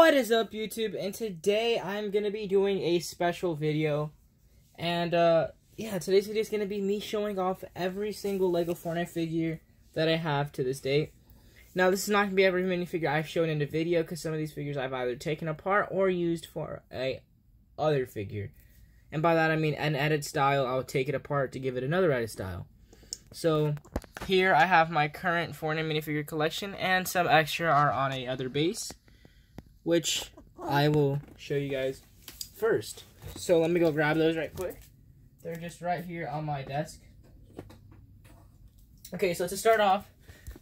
What is up, YouTube? And today I'm gonna be doing a special video. And yeah, today's video is gonna be me showing off every single Lego Fortnite figure that I have to this date. Now, this is not gonna be every minifigure I've shown in the video, because some of these figures I've either taken apart or used for a other figure. And by that I mean an edit style. I'll take it apart to give it another edit style. So here I have my current Fortnite minifigure collection, and some extra are on a other base, which I will show you guys first. So let me go grab those right quick. They're just right here on my desk. Okay, so to start off,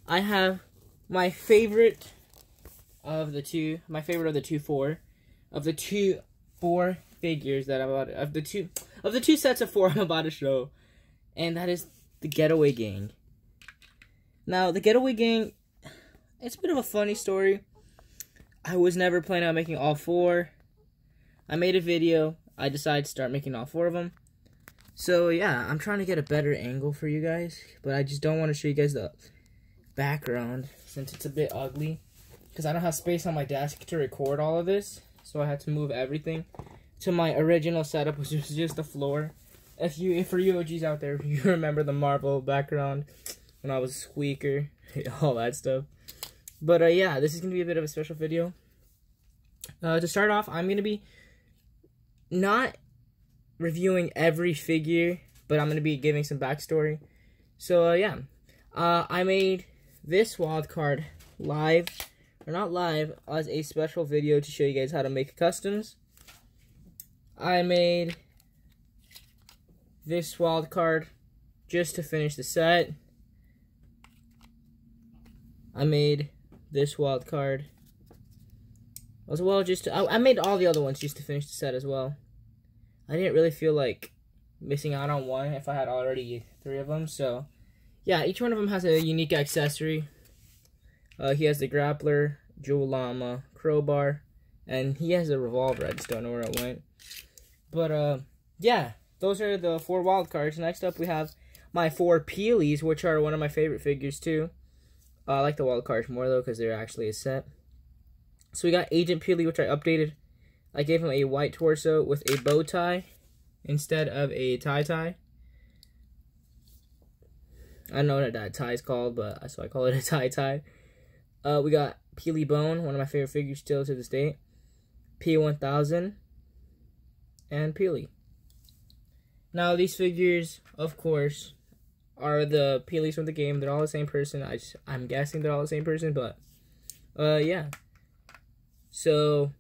I have my favorite of the two four figures that I'm about of the two sets of four I'm about to show, and that is the Getaway Gang. Now, the Getaway Gang, it's a bit of a funny story. I was never planning on making all four. I made a video. I decided to start making all four of them. So yeah, I'm trying to get a better angle for you guys, but I just don't want to show you guys the background since it's a bit ugly, because I don't have space on my desk to record all of this. So I had to move everything to my original setup, which was just the floor. If for you OGs out there, you remember the marble background when I was a squeaker, all that stuff. But yeah, this is going to be a bit of a special video. To start off, I'm going to be not reviewing every figure, but I'm going to be giving some backstory. So yeah, I made this wild card live, or not live, as a special video to show you guys how to make customs. I made this wild card just to finish the set. I made this wild card as well, I made all the other ones just to finish the set as well. I didn't really feel like missing out on one if I had already 3 of them. So yeah, each one of them has a unique accessory. He has the grappler, jewel llama, crowbar, and he has a revolver. I just don't know where it went. But yeah, those are the 4 wild cards. Next up, we have my 4 Peelies, which are one of my favorite figures too. I like the wild cards more though, because they're actually a set. So we got Agent Peely, which I updated. I gave him a white torso with a bow tie instead of a tie. I don't know what that tie is called, but so I call it a tie. We got Peely Bone, one of my favorite figures still to this date. P1000 and Peely. Now these figures, of course, are the Peelies from the game. They're all the same person. I'm guessing they're all the same person, but yeah. So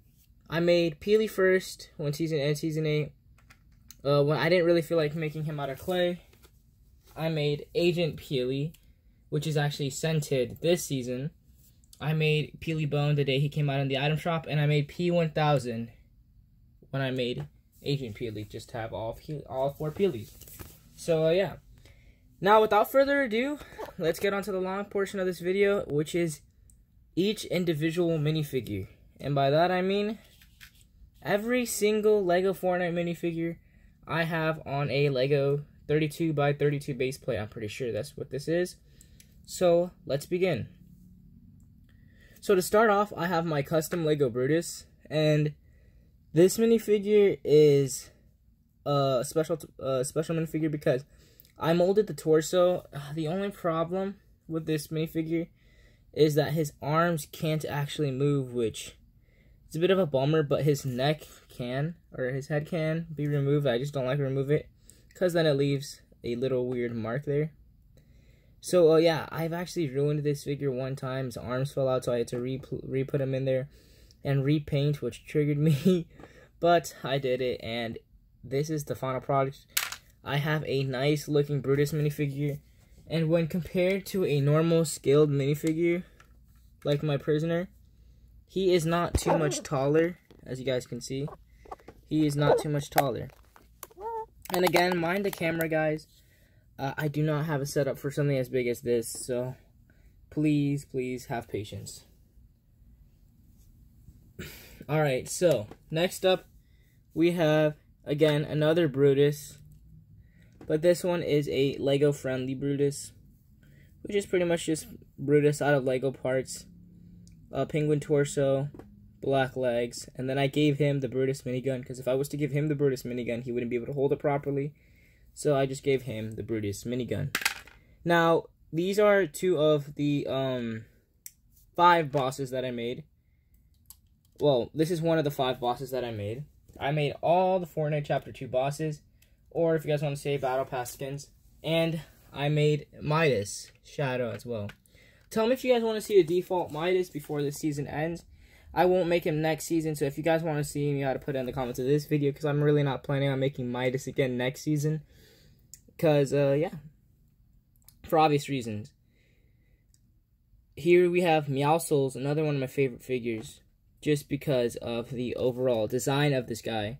I made Peely first when Season 8. When I didn't really feel like making him out of clay, I made Agent Peely, which is actually scented this season. I made Peely Bone the day he came out in the item shop, and I made P1000 when I made Agent Peely, just to have all 4 Peelies. So yeah. Now, without further ado, let's get on to the long portion of this video, which is each individual minifigure. And by that I mean every single Lego Fortnite minifigure I have on a Lego 32x32 base plate. I'm pretty sure that's what this is. So let's begin. So to start off, I have my custom Lego Brutus, and this minifigure is a special minifigure because I molded the torso. The only problem with this minifigure is that his arms can't actually move, which is a bit of a bummer, but his neck can, or his head can be removed. I just don't like to remove it, because then it leaves a little weird mark there. So yeah, I've actually ruined this figure one time. His arms fell out, so I had to re-put him in there and repaint, which triggered me. But I did it, and this is the final product. I have a nice looking Brutus minifigure, and when compared to a normal scaled minifigure like my prisoner, he is not too much taller. As you guys can see, he is not too much taller. And again, mind the camera, guys. I do not have a setup for something as big as this, so please have patience. Alright, so next up we have, again, another Brutus, but this one is a Lego friendly Brutus, which is pretty much just Brutus out of Lego parts. Penguin torso, black legs, and then I gave him the Brutus minigun, because if I was to give him the Brutus minigun, he wouldn't be able to hold it properly. So I just gave him the Brutus minigun. Now, these are 2 of the 5 bosses that I made. Well, this is one of the 5 bosses that I made. I made all the Fortnite Chapter 2 bosses, or if you guys want to say Battle Pass skins, and I made Midas Shadow as well. Tell me if you guys want to see the default Midas before the season ends. I won't make him next season, so if you guys want to see him, you got to put it in the comments of this video, because I'm really not planning on making Midas again next season. Because, yeah, for obvious reasons. Here we have Meowscles, another one of my favorite figures, just because of the overall design of this guy.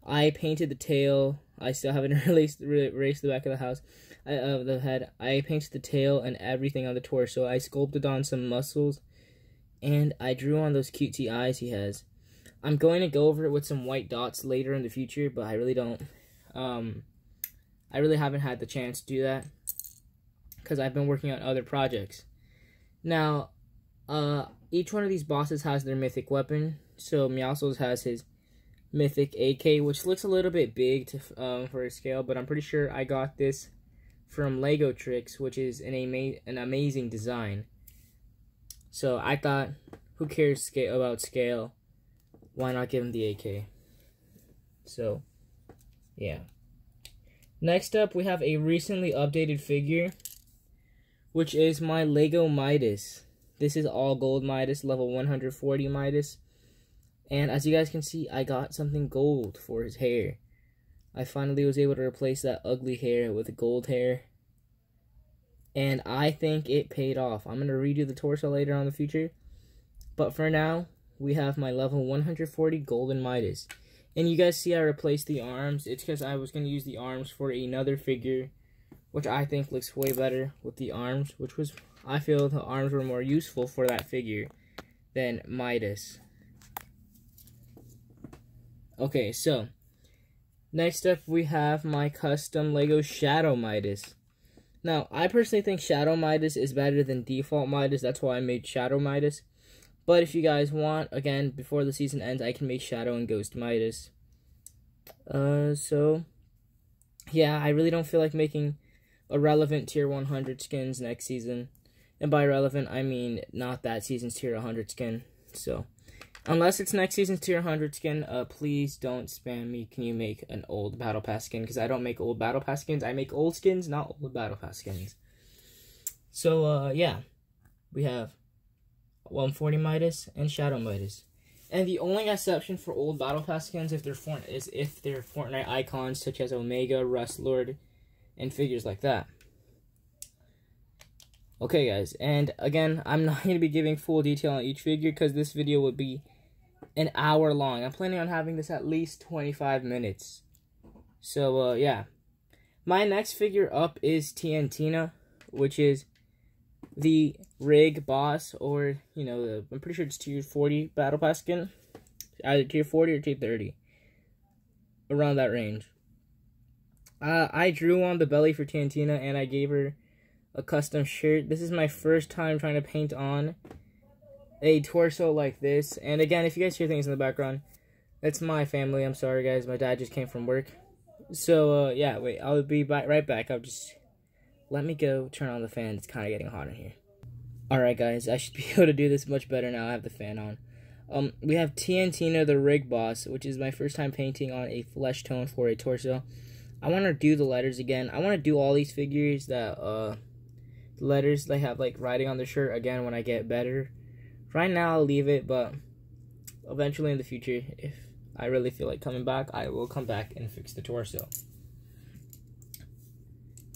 I painted the tail. I still haven't erased the back of the house, of the head. I painted the tail and everything on the torso. I sculpted on some muscles, and I drew on those cutesy eyes he has. I'm going to go over it with some white dots later in the future, but I really don't. I really haven't had the chance to do that, because I've been working on other projects. Now, each one of these bosses has their mythic weapon. So Meowscles has his mythic AK, which looks a little bit big to, for a scale, but I'm pretty sure I got this from Lego Tricks, which is an amazing design. So I thought, who cares about scale? Why not give him the AK? So, yeah. Next up, we have a recently updated figure, which is my Lego Midas. This is all gold Midas, level 140 Midas. And as you guys can see, I got something gold for his hair. I finally was able to replace that ugly hair with gold hair. And I think it paid off. I'm going to redo the torso later on in the future. But for now, we have my level 140 golden Midas. And you guys see I replaced the arms. It's because I was going to use the arms for another figure, which I think looks way better with the arms, I feel the arms were more useful for that figure than Midas. Okay, so next up we have my custom Lego Shadow Midas. Now, I personally think Shadow Midas is better than default Midas. That's why I made Shadow Midas. But if you guys want, again, before the season ends, I can make Shadow and Ghost Midas. So, yeah, I really don't feel like making irrelevant tier 100 skins next season. And by relevant, I mean not that season's tier 100 skin. So, unless it's next season's tier 100 skin, please don't spam me. Can you make an old Battle Pass skin? Because I don't make old Battle Pass skins. I make old skins, not old Battle Pass skins. So, yeah. We have 140 Midas and Shadow Midas. And the only exception for old Battle Pass skins is if they're Fortnite icons such as Omega, Rust Lord, and figures like that. Okay, guys, and again, I'm not going to be giving full detail on each figure because this video would be an hour long. I'm planning on having this at least 25 minutes. So, yeah. My next figure up is TNTina, which is the rig boss, or, you know, I'm pretty sure it's tier 40 Battle Pass skin. Either tier 40 or tier 30. Around that range. I drew on the belly for TNTina, and I gave her a custom shirt. This is my first time trying to paint on a torso like this. And again, if you guys hear things in the background, that's my family. I'm sorry, guys. My dad just came from work. So, yeah, wait. I'll be right back. Let me go turn on the fan. It's kind of getting hot in here. Alright, guys. I should be able to do this much better now. I have the fan on. We have TNTina, the rig boss, which is my first time painting on a flesh tone for a torso. I want to do the letters again. I want to do all these figures that, the letters they have, like, writing on the shirt again when I get better. Right now, I'll leave it, but eventually in the future, if I really feel like coming back, I will come back and fix the torso.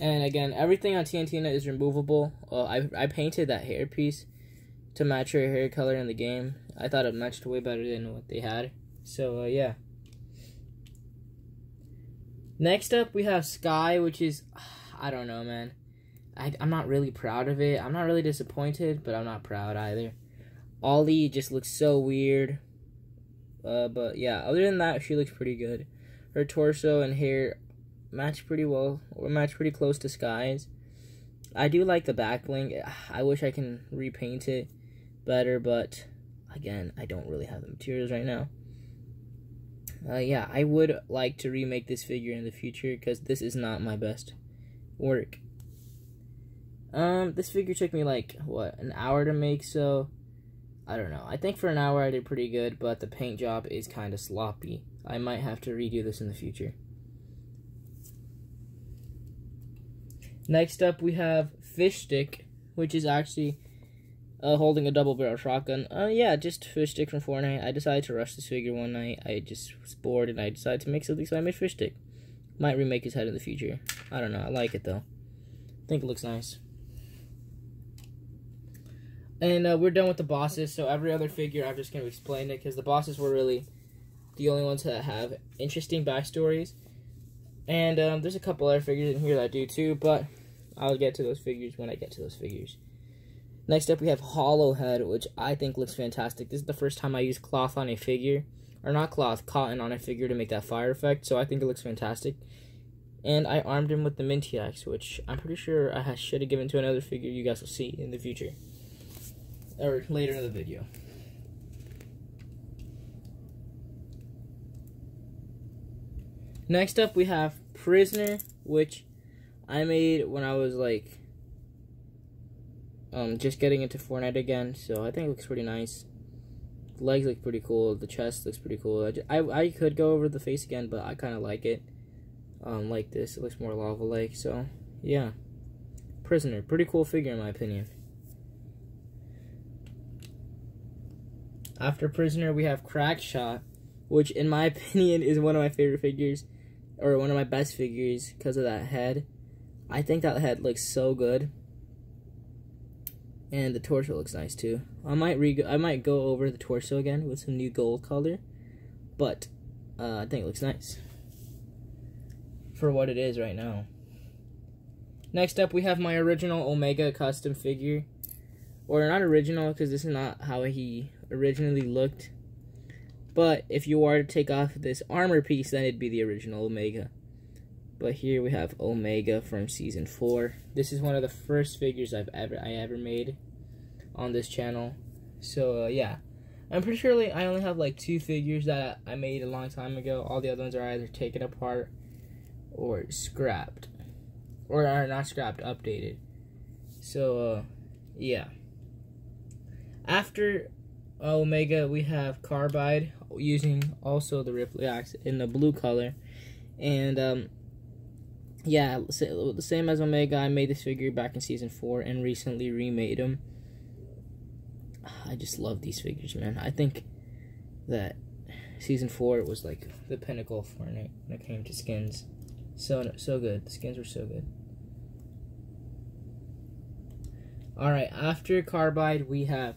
And again, everything on TNTina is removable. I painted that hairpiece to match her hair color in the game. I thought it matched way better than what they had. So, yeah. Next up, we have Sky, which is, I don't know, man. I'm not really proud of it. I'm not really disappointed, but I'm not proud either. Ollie just looks so weird. But, yeah, other than that, she looks pretty good. Her torso and hair match pretty well, or match pretty close to Sky's. I do like the back bling. I wish I can repaint it better, but again, I don't really have the materials right now. Yeah, I would like to remake this figure in the future because this is not my best work. This figure took me like, what, an hour to make, so I don't know. I think for an hour I did pretty good, but the paint job is kind of sloppy. I might have to redo this in the future. Next up we have Fish Stick, which is actually holding a double barrel shotgun. Yeah, just Fish Stick from Fortnite. I decided to rush this figure one night. I just was bored and I decided to make something, so I made Fish Stick. Might remake his head in the future. I don't know. I like it though. I think it looks nice. And we're done with the bosses, so every other figure I'm just going to explain it because the bosses were really the only ones that have interesting backstories. And there's a couple other figures in here that do too, but I'll get to those figures when I get to those figures. Next up we have Hollow Head, which I think looks fantastic. This is the first time I used cloth on a figure. Or not cloth, cotton on a figure to make that fire effect, so I think it looks fantastic. And I armed him with the Minty Axe, which I'm pretty sure I should have given to another figure you guys will see in the future. Or later in the video. Next up we have Prisoner, which I made when I was like just getting into Fortnite again, so I think it looks pretty nice. The legs look pretty cool, the chest looks pretty cool. I could go over the face again, but I kind of like it. Like this, it looks more lava-like, so yeah. Prisoner, pretty cool figure in my opinion. After Prisoner we have Crackshot, which in my opinion is one of my favorite figures. Or one of my best figures because of that head. I think that head looks so good. And the torso looks nice too. I might go over the torso again with some new gold color. But I think it looks nice. For what it is right now. Next up we have my original Omega custom figure. Or not original because this is not how he originally looked. But if you were to take off this armor piece, then it'd be the original Omega. But here we have Omega from Season 4. This is one of the first figures I ever made on this channel. So, yeah. I'm pretty sure I only have like 2 figures that I made a long time ago. All the other ones are either taken apart or scrapped. Or are not scrapped, updated. So, yeah. After Omega, we have Carbide, using also the Ripley axe in the blue color. And yeah, the same as Omega, I made this figure back in Season 4 and recently remade him. I just love these figures, man. I think that Season 4 was like the pinnacle of Fortnite when it came to skins. So good. The skins were so good. Alright, after Carbide, we have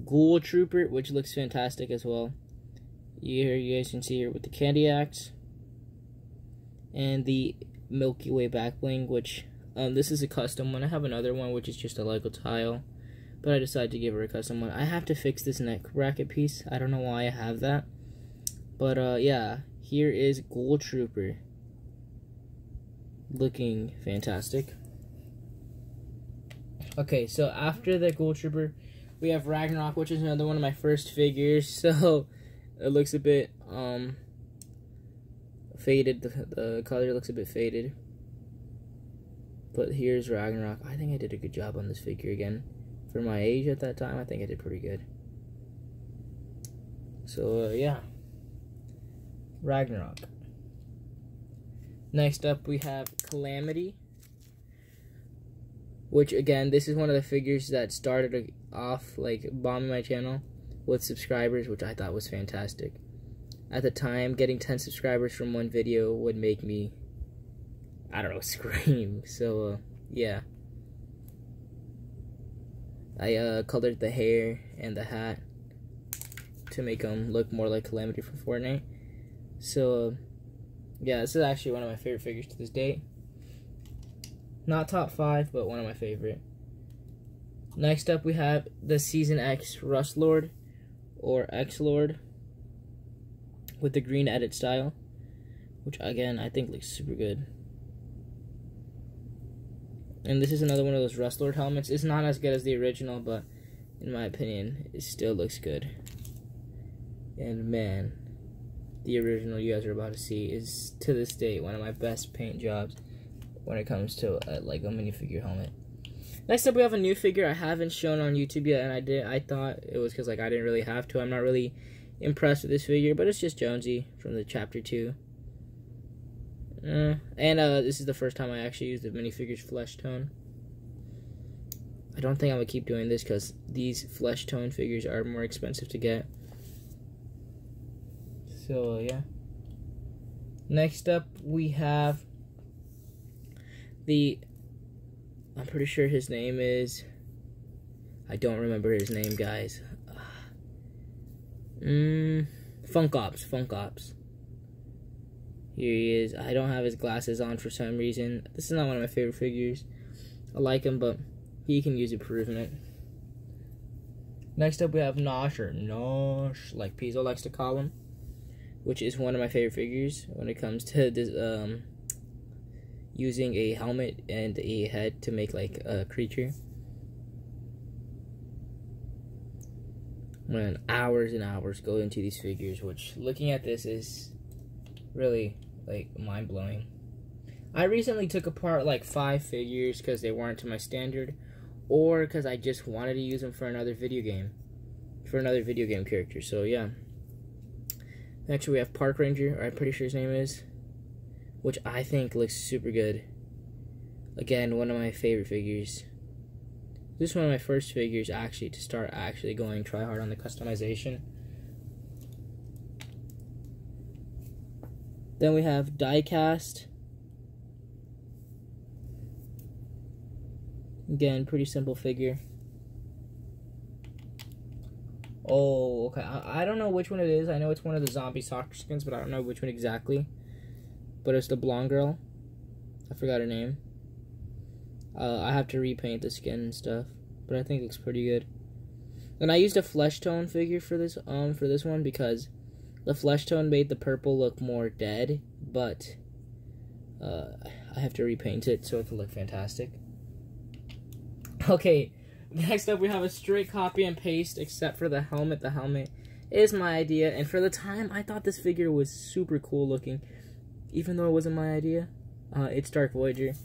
Ghoul Trooper, which looks fantastic as well. Here you guys can see here with the candy axe and the Milky Way back bling, which this is a custom one. I have another one which is just a Lego tile, but I decided to give her a custom one. I have to fix this neck bracket piece. I don't know why I have that, but yeah, here is Ghoul Trooper, looking fantastic. Okay, so after the Ghoul Trooper, we have Ragnarok, which is another one of my first figures, so it looks a bit faded. The color looks a bit faded. But here's Ragnarok. I think I did a good job on this figure again. For my age at that time, I think I did pretty good. So, yeah. Ragnarok. Next up, we have Calamity. Which, again, this is one of the figures that started off, like, bombing my channel with subscribers, which I thought was fantastic. At the time, getting 10 subscribers from one video would make me, I don't know, scream. So, yeah. I colored the hair and the hat to make them look more like Calamity from Fortnite. So, yeah, this is actually one of my favorite figures to this date. Not top 5, but one of my favorite. Next up, we have the Season X Rust Lord, or X Lord, with the green edit style, which again I think looks super good. And this is another one of those Rust Lord helmets. It's not as good as the original, but in my opinion, it still looks good. And man, the original you guys are about to see is, to this day, one of my best paint jobs when it comes to a Lego minifigure helmet. Next up, we have a new figure I haven't shown on YouTube yet, and I thought it was because, like, I didn't really have to. I'm not really impressed with this figure, but it's just Jonesy from the Chapter 2. This is the first time I actually used the minifigure's flesh tone. I don't think I'm going to keep doing this because these flesh tone figures are more expensive to get. So, yeah. Next up, we have I'm pretty sure his name is... I don't remember his name, guys. Funk Ops. Here he is. I don't have his glasses on for some reason. This is not one of my favorite figures. I like him, but he can use improvement. Next up, we have Nosh, or Nosh, like Pizzo likes to call him, which is one of my favorite figures when it comes to this, using a helmet and a head to make like a creature. When hours and hours go into these figures, which looking at this is really like mind-blowing. I recently took apart like 5 figures because they weren't to my standard, or because I just wanted to use them for another video game character. So yeah. Next we have Park Ranger, or I'm pretty sure his name is, which I think looks super good. Again, one of my favorite figures. This is one of my first figures actually to start going try hard on the customization. Then we have Diecast. Again, pretty simple figure. Oh, okay. I don't know which one it is. I know it's one of the zombie soccer skins, but I don't know which one exactly. But it's the blonde girl. I forgot her name. I have to repaint the skin and stuff, but I think it looks pretty good. And I used a flesh tone figure for this one because the flesh tone made the purple look more dead, but I have to repaint it so it can look fantastic. Okay, next up we have a straight copy and paste except for the helmet. The helmet is my idea, and for the time I thought this figure was super cool looking, even though it wasn't my idea. It's Dark Voyager.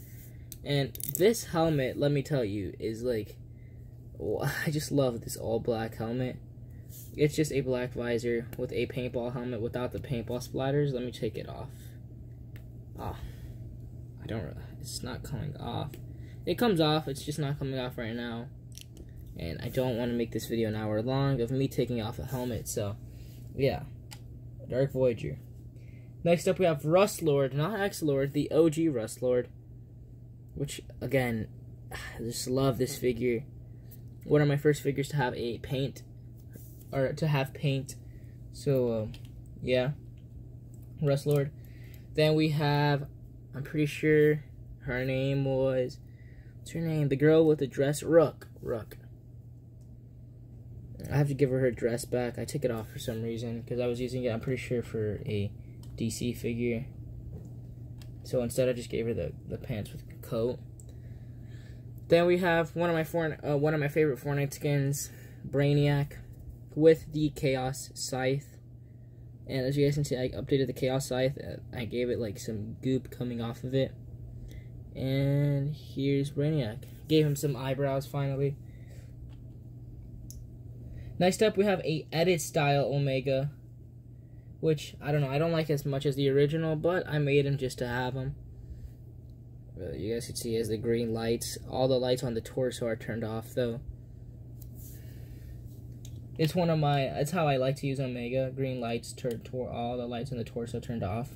And this helmet, let me tell you, is like, I just love this all black helmet. It's just a black visor with a paintball helmet without the paintball splatters. Let me take it off. It's not coming off. It comes off, it's just not coming off right now. And I don't want to make this video an hour long of me taking off a helmet, so yeah. Dark Voyager. Next up we have Rust Lord, not X Lord, the OG Rust Lord. Which, again, I just love this figure. One of my first figures to have paint. So, yeah. Rust Lord. Then we have, I'm pretty sure her name was, what's her name? The girl with the dress, Rook. I have to give her dress back. I took it off for some reason because I was using it, I'm pretty sure, for a DC figure. So instead I just gave her the pants with the coat. Then we have one of my favorite Fortnite skins, Brainiac, with the Chaos Scythe. And as you guys can see, I updated the Chaos Scythe. I gave it like some goop coming off of it. And here's Brainiac. Gave him some eyebrows finally. Next up we have a edit style Omega, which, I don't know, I don't like as much as the original, but I made him just to have him. You guys can see he has the green lights. All the lights on the torso are turned off, though. It's how I like to use Omega. Green lights, all the lights on the torso turned off.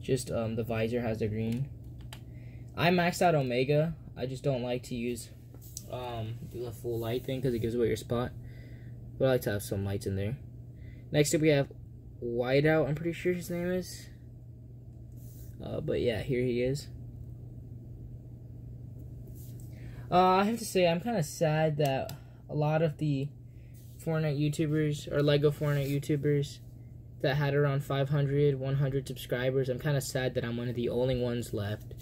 Just, the visor has the green. I maxed out Omega. I just don't like to use, the full light thing, because it gives away your spot. But I like to have some lights in there. Next up we have Whiteout, I'm pretty sure his name is. But yeah, here he is. I have to say, I'm kind of sad that a lot of the Fortnite YouTubers, or Lego Fortnite YouTubers, that had around 500, 100 subscribers, I'm kind of sad that I'm one of the only ones left.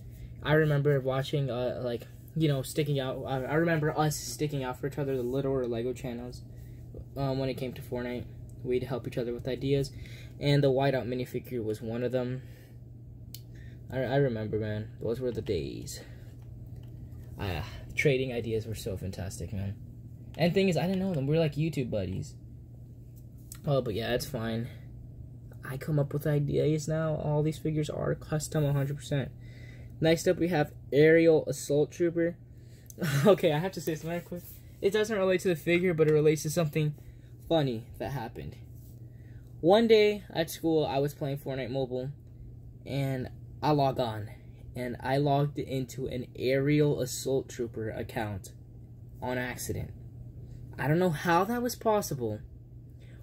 I remember watching, like, you know, sticking out. I remember us sticking out for each other, the littler Lego channels, when it came to Fortnite. We'd help each other with ideas, and the whiteout minifigure was one of them. I remember, man. Those were the days. Trading ideas were so fantastic, man. And thing is, I didn't know them. We were like YouTube buddies. Oh, but yeah, it's fine. I come up with ideas now. All these figures are custom 100%. Next up, we have Aerial Assault Trooper. Okay, I have to say something right quick. It doesn't relate to the figure, but it relates to something funny that happened. One day at school, I was playing Fortnite Mobile, and I log on, and I logged into an Aerial Assault Trooper account on accident. I don't know how that was possible,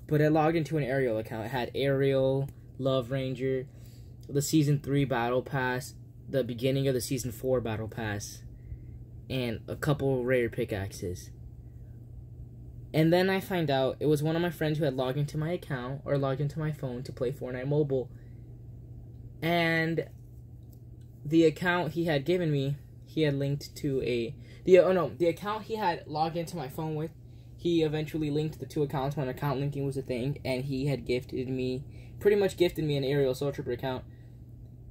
but I logged into an Aerial account. It had Aerial, Love Ranger, the Season 3 Battle Pass, the beginning of the Season 4 Battle Pass, and a couple rare pickaxes. And then I find out it was one of my friends who had logged into my account, or logged into my phone to play Fortnite Mobile. And the account he had given me, he had linked to the account he had logged into my phone with, he eventually linked the two accounts when account linking was a thing, and he had pretty much gifted me an Aerial Assault Trooper account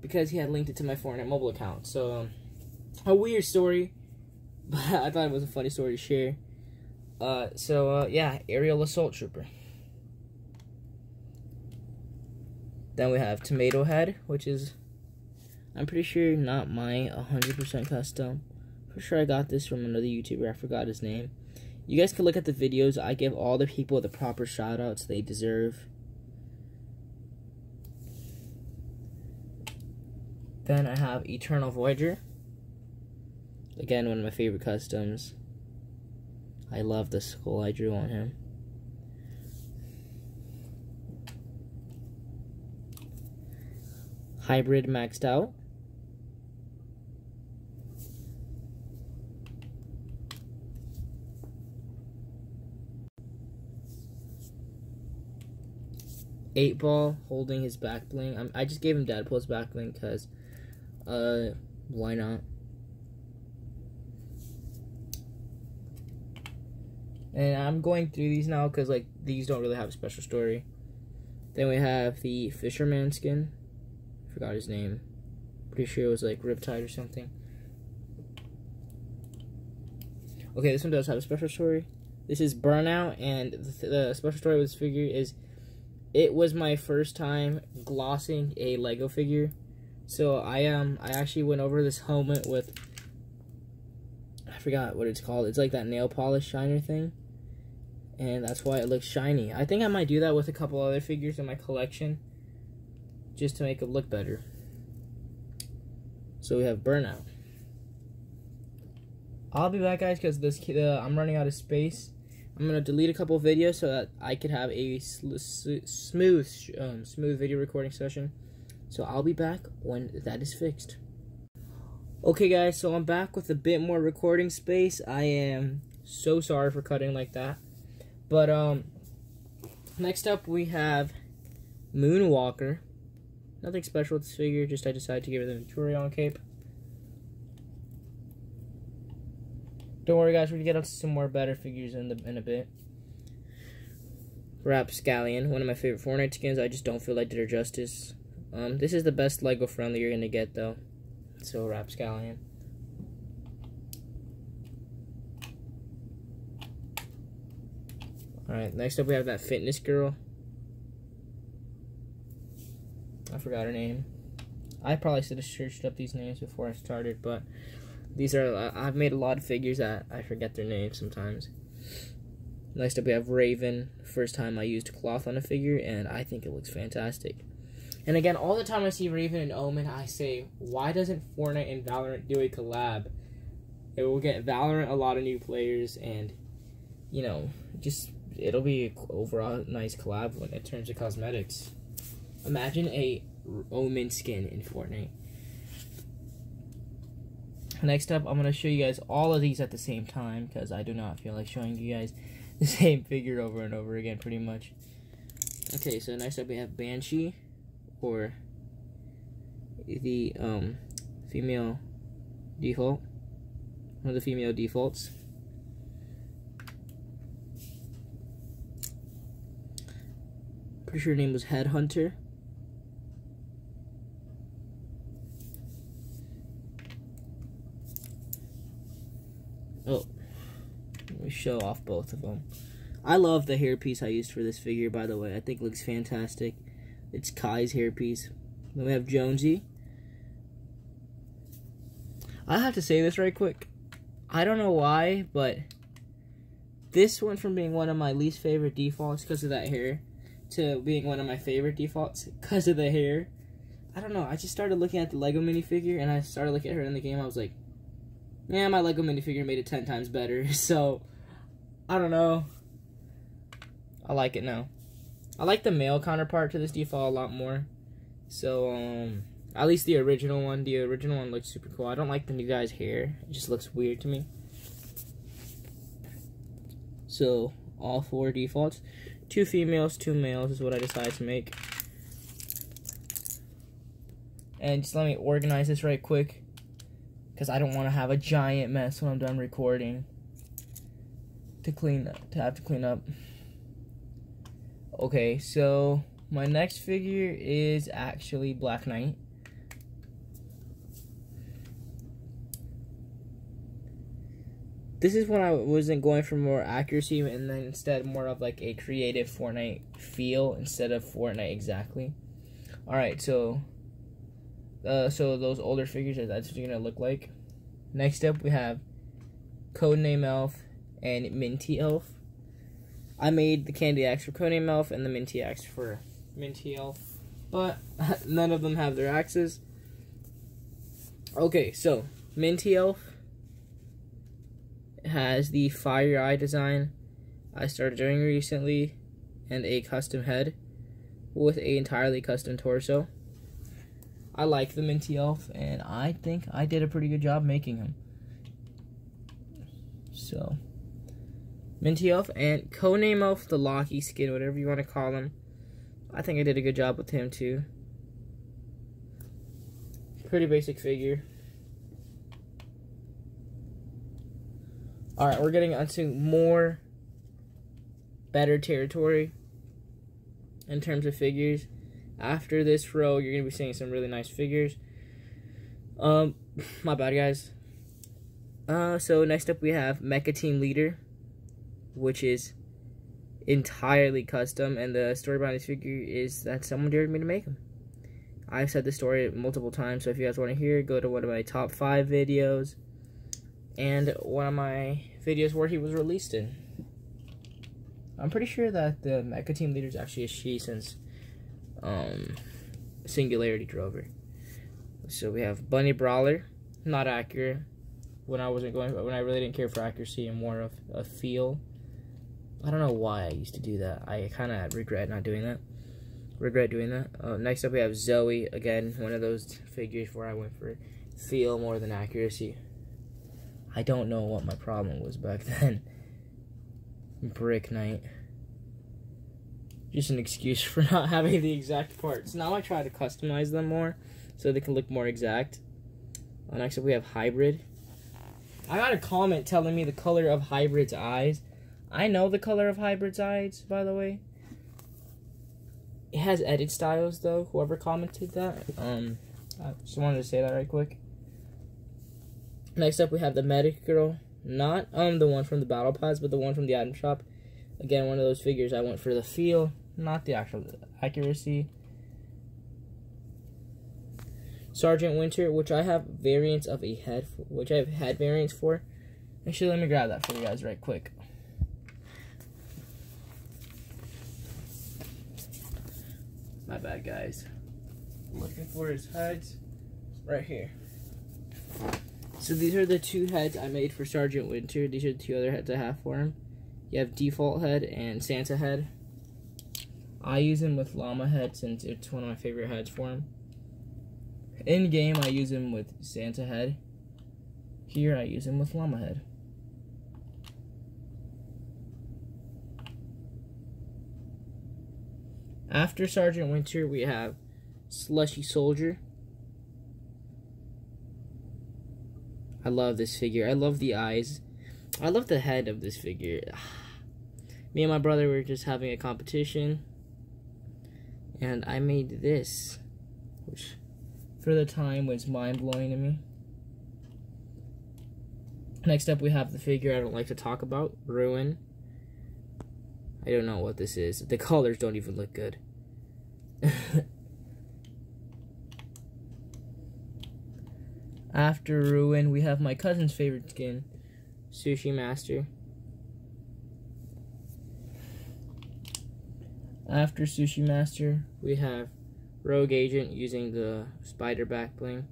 because he had linked it to my Fortnite Mobile account. So, a weird story, but I thought it was a funny story to share. Yeah, Aerial Assault Trooper. Then we have Tomato Head, which is, I'm pretty sure, not my 100% custom. For sure I got this from another YouTuber, I forgot his name. You guys can look at the videos. I give all the people the proper shoutouts they deserve. Then I have Eternal Voyager. Again, one of my favorite customs. I love the skull I drew on him. Hybrid maxed out. Eight Ball holding his back bling. I just gave him Deadpool's back bling because, why not? And I'm going through these now because, like, these don't really have a special story. Then we have the Fisherman skin. Forgot his name. Pretty sure it was, like, Riptide or something. Okay, this one does have a special story. This is Burnout, and the special story with this figure is it was my first time glossing a Lego figure. So I actually went over this helmet with, I forgot what it's called. It's like that nail polish shiner thing. And that's why it looks shiny. I think I might do that with a couple other figures in my collection, just to make it look better. So we have Burnout. I'll be back, guys, because I'm running out of space. I'm gonna delete a couple of videos so that I could have a smooth video recording session. So I'll be back when that is fixed. Okay, guys, so I'm back with a bit more recording space. I am so sorry for cutting like that. But next up we have Moonwalker. Nothing special with this figure, just I decided to give it the Victorion cape. Don't worry, guys, we're gonna get up to some more better figures in a bit. Rapscallion, one of my favorite Fortnite skins. I just don't feel like did her justice. This is the best Lego friendly you're gonna get, though. So Rapscallion. Alright, next up we have that fitness girl. I forgot her name. I probably should have searched up these names before I started, but these are, I've made a lot of figures that I forget their names sometimes. Next up we have Raven. First time I used cloth on a figure, and I think it looks fantastic. And again, all the time I see Raven and Omen, I say, why doesn't Fortnite and Valorant do a collab? It will get Valorant a lot of new players, and, you know, just, it'll be an overall nice collab when it turns to cosmetics. Imagine a Omen skin in Fortnite. Next up, I'm going to show you guys all of these at the same time, because I do not feel like showing you guys the same figure over and over again, pretty much. Okay, so next up we have Banshee, or the female default. one of the female defaults. Pretty sure her name was Headhunter. Oh, let me show off both of them. I love the hairpiece I used for this figure, by the way. I think it looks fantastic. It's Kai's hairpiece. Then we have Jonesy. I have to say this right quick. I don't know why, but this went from being one of my least favorite defaults because of that hair to being one of my favorite defaults because of the hair. I don't know. I just started looking at the Lego minifigure and I started looking at her in the game. I was like, yeah, my Lego minifigure made it 10 times better. So, I don't know. I like it now. I like the male counterpart to this default a lot more. So, at least the original one. The original one looks super cool. I don't like the new guy's hair. It just looks weird to me. So, all 4 defaults. 2 females, 2 males is what I decided to make. And just let me organize this right quick, because I don't want to have a giant mess when I'm done recording. To have to clean up. Okay, so my next figure is actually Black Knight. This is when I wasn't going for more accuracy and then instead more of like a creative Fortnite feel instead of Fortnite exactly. Alright, so those older figures, that's what you're gonna look like. Next up we have Codename Elf and Minty Elf. I made the Candy Axe for Codename Elf and the Minty Axe for Minty Elf, but none of them have their axes. Okay, so Minty Elf has the fire eye design I started doing recently and a custom head with a entirely custom torso. I like the Minty Elf and I think I did a pretty good job making him. So, Minty Elf and Codename Elf, the Locky skin, whatever you want to call him. I think I did a good job with him too. Pretty basic figure. Alright, we're getting onto more better territory in terms of figures. After this row, you're going to be seeing some really nice figures. My bad, guys. So next up we have Mecha Team Leader, which is entirely custom, and the story behind this figure is that someone dared me to make him. I've said this story multiple times, so if you guys want to hear it, go to one of my top 5 videos and one of my videos where he was released in. I'm pretty sure that the Mecha Team Leader is actually a she since Singularity Drover. So we have Bunny Brawler, not accurate. When I really didn't care for accuracy and more of a feel. I don't know why I used to do that. I kind of regret doing that. Next up we have Zoe, again, one of those figures where I went for feel more than accuracy. I don't know what my problem was back then. Brick Knight. Just an excuse for not having the exact parts. Now I try to customize them more so they can look more exact. Next up we have Hybrid. I got a comment telling me the color of Hybrid's eyes. I know the color of Hybrid's eyes, by the way. It has edit styles, though, whoever commented that. I just wanted to say that right quick. Next up, we have the Medic Girl. Not the one from the Battle Pass, but the one from the item shop. Again, one of those figures I went for the feel, not the actual accuracy. Sergeant Winter, which I have variants of a head, which I have head variants for. Actually, let me grab that for you guys right quick. My bad, guys. I'm looking for his heads right here. So these are the 2 heads I made for Sergeant Winter. These are the 2 other heads I have for him. You have Default Head and Santa Head. I use him with Llama Head since it's one of my favorite heads for him. In game, I use him with Santa Head. Here, I use him with Llama Head. After Sergeant Winter, we have Slushy Soldier. I love this figure. I love the eyes. I love the head of this figure. Me and my brother were just having a competition, and I made this, which for the time was mind-blowing to me. Next up, we have the figure I don't like to talk about, Ruin. I don't know what this is. The colors don't even look good. After Ruin, we have my cousin's favorite skin, Sushi Master. After Sushi Master, we have Rogue Agent using the spider back bling.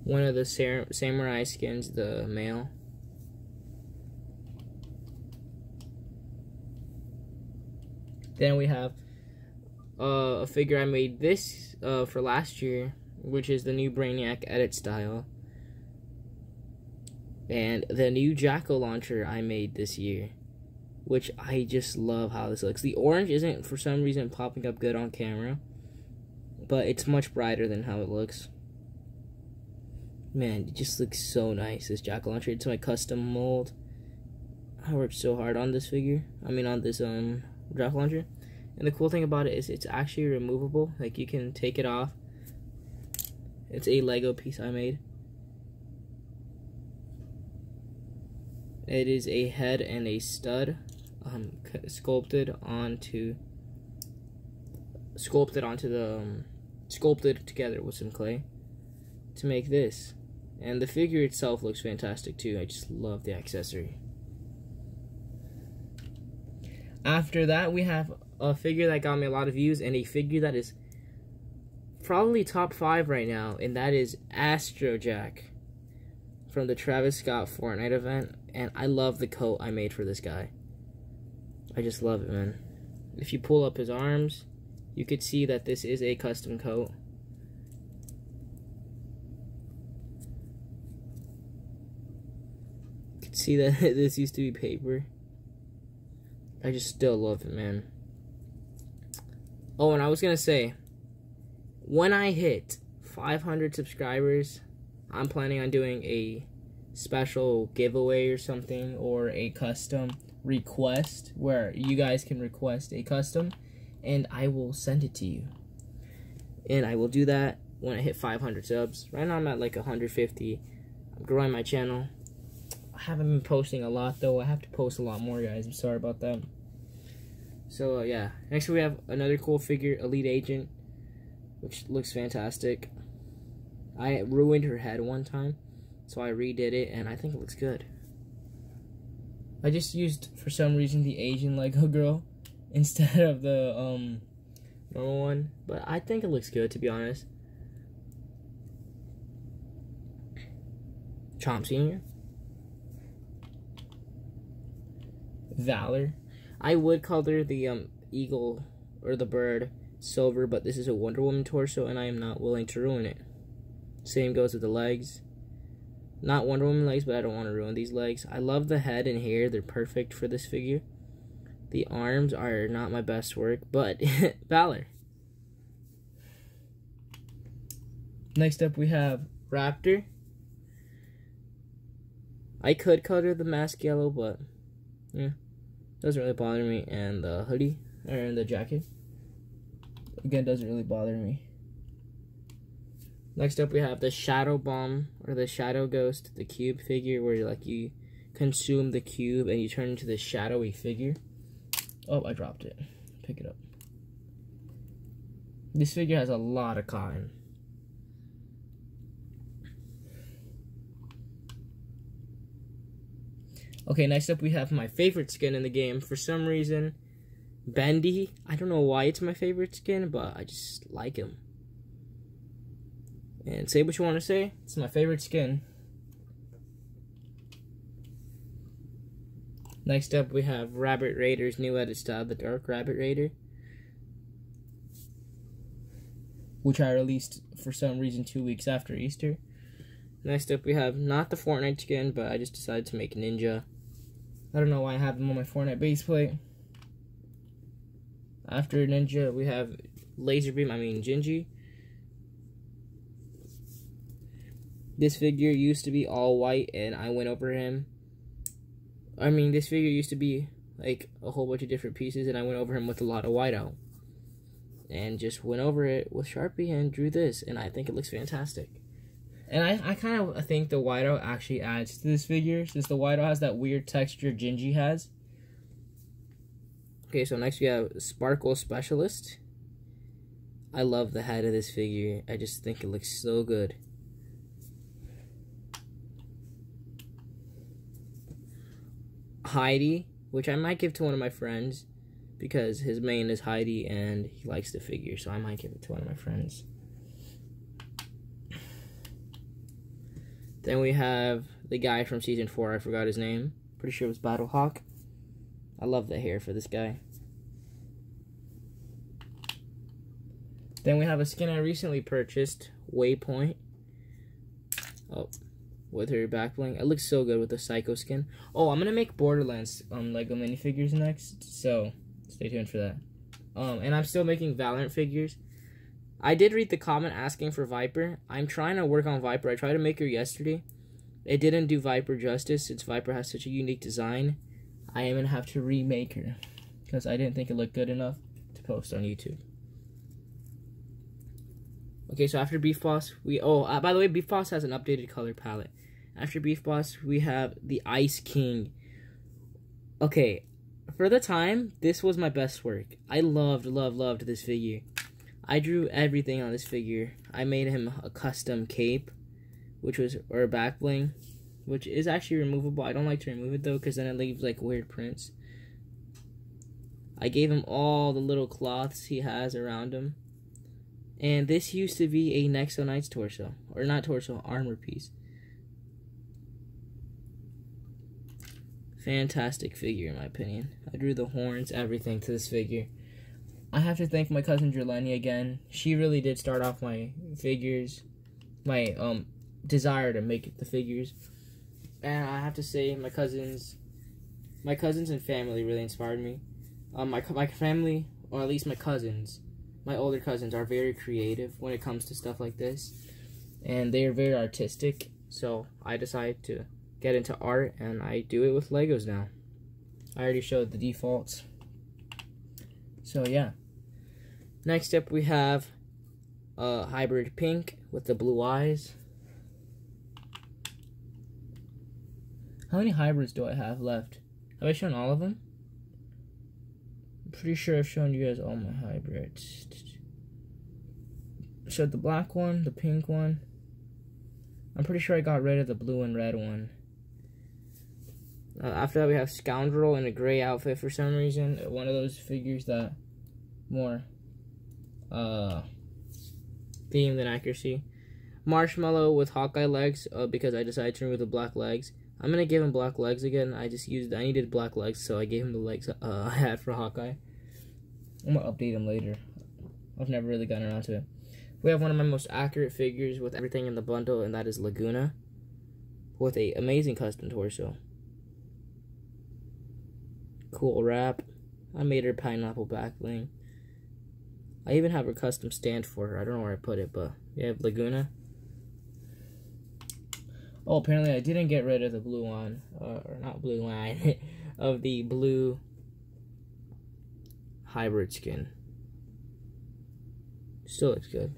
One of the samurai skins, the male. Then we have a figure I made this for last year, which is the new Brainiac edit style. And the new Jackal launcher I made this year, which I just love how this looks. The orange isn't for some reason popping up good on camera, but it's much brighter than how it looks. Man, it just looks so nice, this Jackal launcher. It's my custom mold. I worked so hard on this figure. I mean on this Jackal launcher. And the cool thing about it is it's actually removable. Like, you can take it off. It's a Lego piece I made. It is a head and a stud sculpted together with some clay to make this. And the figure itself looks fantastic too. I just love the accessory. After that, we have a figure that got me a lot of views, and a figure that is probably top 5 right now, and that is Astrojack from the Travis Scott Fortnite event. And I love the coat I made for this guy. I just love it, man. If you pull up his arms, you could see that this is a custom coat. You could see that this used to be paper. I just still love it, man. Oh, and I was gonna say, when I hit 500 subscribers, I'm planning on doing a special giveaway or something, or a custom request where you guys can request a custom and I will send it to you. And I will do that when I hit 500 subs. Right now I'm at like 150. I'm growing my channel. I haven't been posting a lot though. I have to post a lot more, guys. I'm sorry about that. So yeah, next we have another cool figure, Elite Agent, which looks fantastic. I ruined her head one time, so I redid it, and I think it looks good. I just used, for some reason, the Asian Lego girl instead of the normal one, but I think it looks good, to be honest. Chomp Sr. Valor. I would color the eagle, or the bird, silver, but this is a Wonder Woman torso, and I am not willing to ruin it. Same goes with the legs. Not Wonder Woman legs, but I don't want to ruin these legs. I love the head and hair. They're perfect for this figure. The arms are not my best work, but Valor. Next up we have Raptor. I could color the mask yellow, but yeah, doesn't really bother me. And the hoodie, or the jacket, again, doesn't really bother me. Next up we have the Shadow Bomb, or the Shadow Ghost, the cube figure, where you consume the cube and you turn into this shadowy figure. Oh, I dropped it. Pick it up. This figure has a lot of cotton. Okay, next up we have my favorite skin in the game. For some reason, Bendy. I don't know why it's my favorite skin, but I just like him. And say what you want to say, it's my favorite skin. Next up we have Rabbit Raider's new edit style, the Dark Rabbit Raider, which I released for some reason 2 weeks after Easter. Next up we have not the Fortnite skin, but I just decided to make Ninja. I don't know why I have him on my Fortnite base plate. After Ninja we have Laser Beam, I mean Gingy. This figure used to be all white, and I went over him. I mean, this figure used to be like a whole bunch of different pieces, and I went over him with a lot of whiteout. And just went over it with Sharpie and drew this, and I think it looks fantastic. And I kind of think the whiteout actually adds to this figure, since the whiteout has that weird texture Gingy has. Okay, so next we have Sparkle Specialist. I love the head of this figure. I just think it looks so good. Heidi, which I might give to one of my friends, because his main is Heidi and he likes the figure, so I might give it to one of my friends. Then we have the guy from season 4, I forgot his name. Pretty sure it was Battlehawk. I love the hair for this guy. Then we have a skin I recently purchased, Waypoint. Oh, with her back bling. It looks so good with the Psycho skin. Oh, I'm gonna make Borderlands Lego minifigures next, so stay tuned for that. And I'm still making Valorant figures. I did read the comment asking for Viper. I'm trying to work on Viper. I tried to make her yesterday. It didn't do Viper justice since Viper has such a unique design. I am gonna have to remake her because I didn't think it looked good enough to post on YouTube. Okay, so after Beef Boss, by the way, Beef Boss has an updated color palette. After Beef Boss, we have the Ice King. Okay, for the time, this was my best work. I loved this figure. I drew everything on this figure. I made him a custom cape, or a back bling, which is actually removable. I don't like to remove it though, because then it leaves like weird prints. I gave him all the little cloths he has around him. And this used to be a Nexo Knight's torso. Or not torso, armor piece. Fantastic figure in my opinion. I drew the horns, everything to this figure. I have to thank my cousin Jelani again. She really did start off my figures. My desire to make the figures. And I have to say my cousins and family really inspired me. My family, or at least my cousins, my older cousins are very creative when it comes to stuff like this, and they are very artistic, so I decided to get into art, and I do it with Legos now. I already showed the defaults. So yeah. Next up we have hybrid pink with the blue eyes. How many hybrids do I have left? Have I shown all of them? I'm pretty sure I've shown you guys all my hybrids. Showed the black one, the pink one. I'm pretty sure I got rid of the blue and red one. After that we have Scoundrel in a gray outfit for some reason. One of those figures that more theme than accuracy. Marshmallow with Hawkeye legs, because I decided to remove the black legs. I'm gonna give him black legs again. I needed black legs, so I gave him the legs I had for Hawkeye. I'm gonna update him later. I've never really gotten around to it. We have one of my most accurate figures with everything in the bundle, and that is Laguna, with a amazing custom torso. Cool wrap. I made her pineapple back bling. I even have a custom stand for her. I don't know where I put it, but we have Laguna. Oh, apparently I didn't get rid of the blue one, or not blue line, of the blue hybrid skin. Still looks good.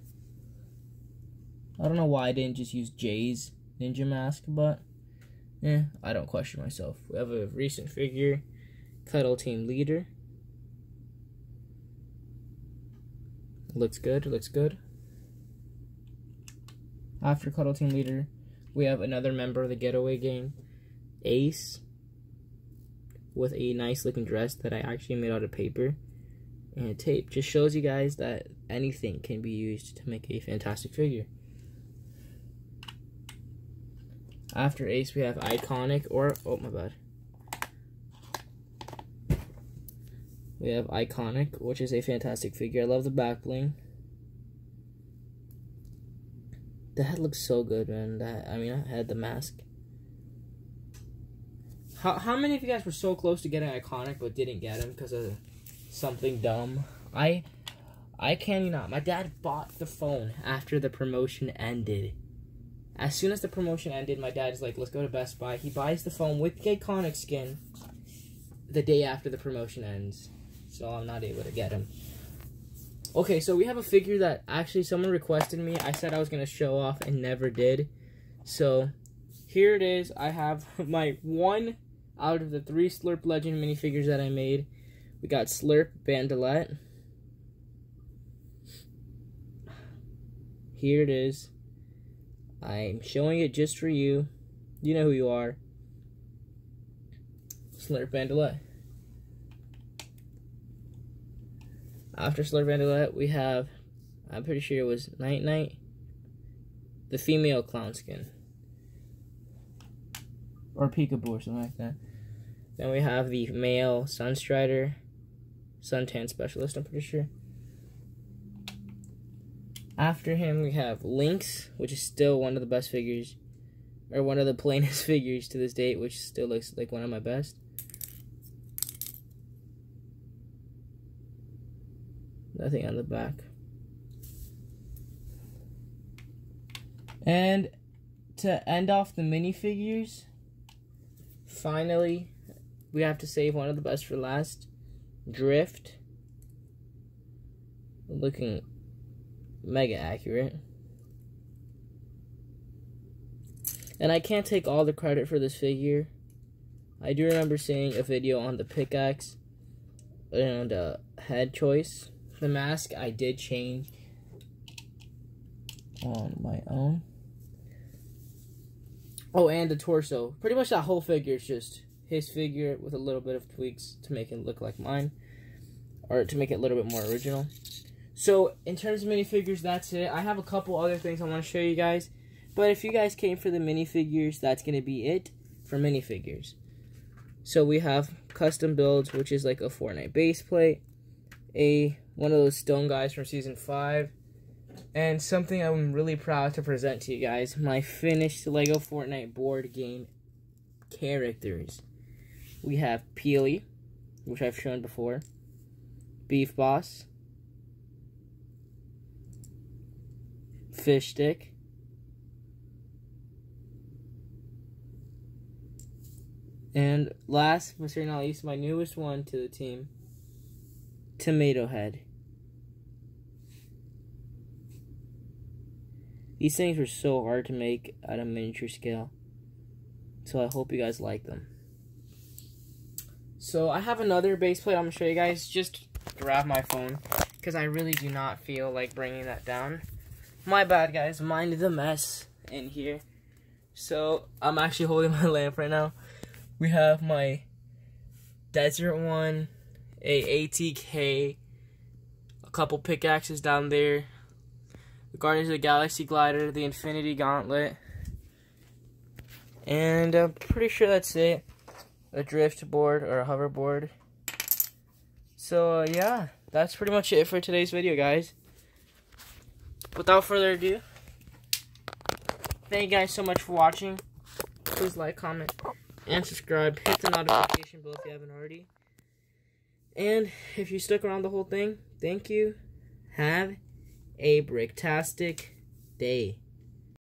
I don't know why I didn't just use Jay's ninja mask, but I don't question myself. We have a recent figure, Cuddle Team Leader. Looks good, looks good. After Cuddle Team Leader, we have another member of the Getaway Gang, Ace, with a nice looking dress that I actually made out of paper and tape. Just shows you guys that anything can be used to make a fantastic figure. After Ace, we have Iconic, we have Iconic, which is a fantastic figure. I love the back bling. The head looks so good, man. I had the mask. How many of you guys were so close to getting Iconic but didn't get him because of something dumb? I I can you not. My dad bought the phone after the promotion ended. As soon as the promotion ended, my dad's like, let's go to Best Buy. He buys the phone with the iconic skin the day after the promotion ends. So I'm not able to get him. Okay, so we have a figure that actually someone requested me. I said I was going to show off and never did. So here it is. I have my one out of the 3 Slurp Legend minifigures that I made. We got Slurp Bandolette. Here it is. I'm showing it just for you. You know who you are. Slurp Bandolette. After Slurp Bandolette, we have, I'm pretty sure it was Night Night, the female clown skin. Or Peekaboo or something like that. Then we have the male Sunstrider, Suntan Specialist, I'm pretty sure. After him, we have Lynx, which is still one of the best figures, or one of the plainest figures to this date, which still looks like one of my best. Nothing on the back. And to end off the minifigures, finally, we have to save one of the best for last. Drift. Looking mega accurate. And I can't take all the credit for this figure. I do remember seeing a video on the pickaxe and head choice. The mask I did change on my own. Oh, and the torso. Pretty much that whole figure is just his figure with a little bit of tweaks to make it look like mine. Or to make it a little bit more original. So, in terms of minifigures, that's it. I have a couple other things I want to show you guys. But if you guys came for the minifigures, that's going to be it for minifigures. So, we have custom builds, which is like a Fortnite base plate. One of those stone guys from Season 5. And something I'm really proud to present to you guys. My finished LEGO Fortnite board game characters. We have Peely, which I've shown before. Beef Boss. Fish Stick. And last but certainly not least, my newest one to the team. Tomato Head. These things were so hard to make at a miniature scale. So I hope you guys like them. So I have another base plate I'm going to show you guys. Just grab my phone, because I really do not feel like bringing that down. My bad, guys. Mind the mess in here. So I'm actually holding my lamp right now. We have my desert one, a ATK, a couple pickaxes down there, the Guardians of the Galaxy glider, the Infinity Gauntlet, and I'm pretty sure that's it. A drift board or a hoverboard. So yeah, that's pretty much it for today's video, guys. Without further ado, thank you guys so much for watching. Please like, comment, and subscribe. Hit the notification bell if you haven't already. And if you stuck around the whole thing, thank you. Have a bricktastic day.